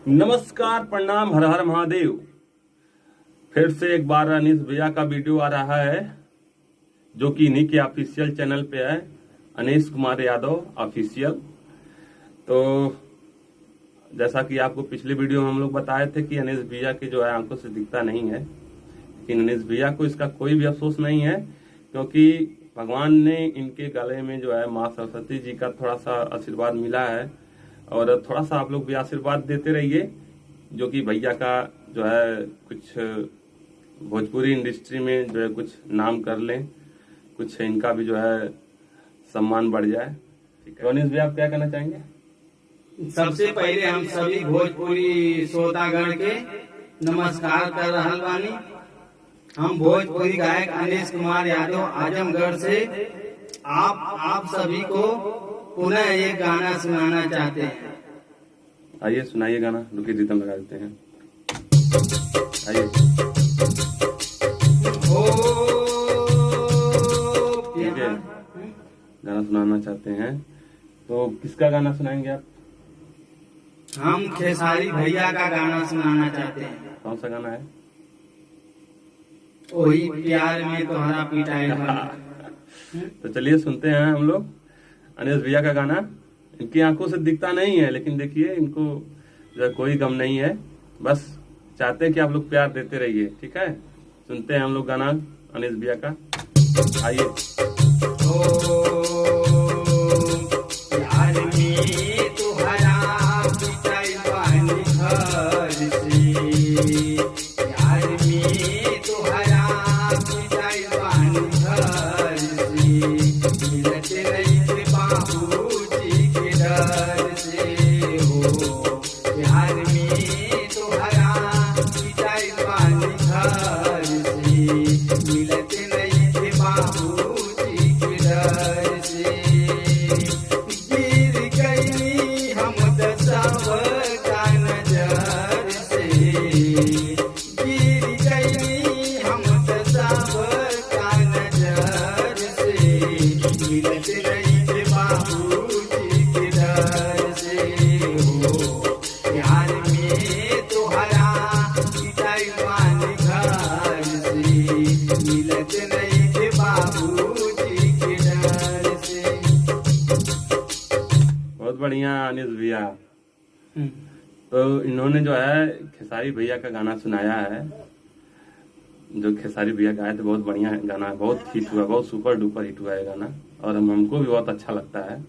नमस्कार, प्रणाम, हर हर महादेव। फिर से एक बार अनीस भैया का वीडियो आ रहा है जो कि इन्हीं के ऑफिशियल चैनल पे है, अनीस कुमार यादव ऑफिशियल। तो जैसा कि आपको पिछले वीडियो में हम लोग बताए थे कि अनीस भैया की जो है आंखों से दिखता नहीं है, लेकिन अनीस भैया को इसका कोई भी अफसोस नहीं है, क्योंकि भगवान ने इनके गले में जो है माँ सरस्वती जी का थोड़ा सा आशीर्वाद मिला है। और थोड़ा सा आप लोग भी आशीर्वाद देते रहिए, जो कि भैया का जो है कुछ भोजपुरी इंडस्ट्री में जो है कुछ नाम कर लें, कुछ इनका भी जो है सम्मान बढ़ जाए। ठीक है, अनीस भैया आप क्या कहना चाहेंगे? सबसे पहले हम सभी भोजपुरी श्रोतागण के नमस्कार कर रहल बानी। हम भोजपुरी गायक अनीस कुमार यादव आजमगढ़ से आप सभी को पुनः एक गाना सुनाना चाहते हैं। आइए सुनाइए गाना, रुकिए रिदम लगा देते हैं। आइए। ठीक है, गाना सुनाना चाहते हैं तो किसका गाना सुनाएंगे आप? हम खेसारी भैया का गाना सुनाना चाहते हैं। कौन सा गाना है? वही प्यार में तोहरा पिटाई। तो चलिए सुनते हैं हम लोग अनीस भैया का गाना। इनकी आंखों से दिखता नहीं है, लेकिन देखिए इनको जो है कोई गम नहीं है, बस चाहते हैं कि आप लोग प्यार देते रहिए। ठीक है, सुनते हैं हम लोग गाना अनीस भैया का। आइए। प्यार में तोहरा पिटाई बानी घर से, प्यार में तोहरा पिटाई बानी घर से, मिलत नहीं थे बाबूजी के डर से हो। प्यार में तोहरा पिटाई बानी घर से, मिलत नहीं थे बाबूजी के डर से। गिर गई हम दसाव का नजर से, गिर गई हम दसाव का नजर से, मिलत नहीं थे बाबूजी के डर से हो। प्यार में तोहरा पिटाई बानी घर से, मिलत नहीं थे बाबूजी के डर से। बहुत बढ़िया अनीस भैया। तो इन्होंने जो है खेसारी भैया का गाना सुनाया है, जो खेसारी भैया गाए थे। बहुत बढ़िया गाना है, बहुत हिट हुआ, बहुत सुपर डुपर हिट हुआ है गाना, और हमको भी बहुत अच्छा लगता है।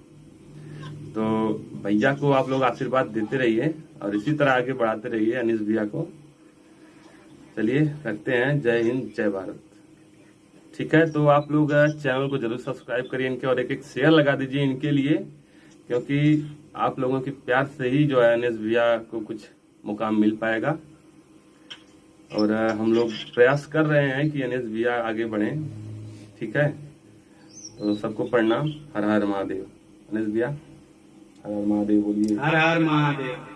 तो भैया को आप लोग आशीर्वाद देते रहिए और इसी तरह आगे बढ़ाते रहिए अनीस भैया को। चलिए रखते हैं, जय हिंद जय भारत। ठीक है, तो आप लोग चैनल को जरूर सब्सक्राइब करिए इनके, और एक शेयर लगा दीजिए इनके लिए, क्योंकि आप लोगों के प्यार से ही जो है अनीस भैया को कुछ मुकाम मिल पाएगा। और हम लोग प्रयास कर रहे हैं कि अनीस भैया आगे बढ़े। ठीक है, तो सबको प्रणाम, हर हर महादेव। अनीस भैया हर हर महादेव बोलिए। हर हर महादेव।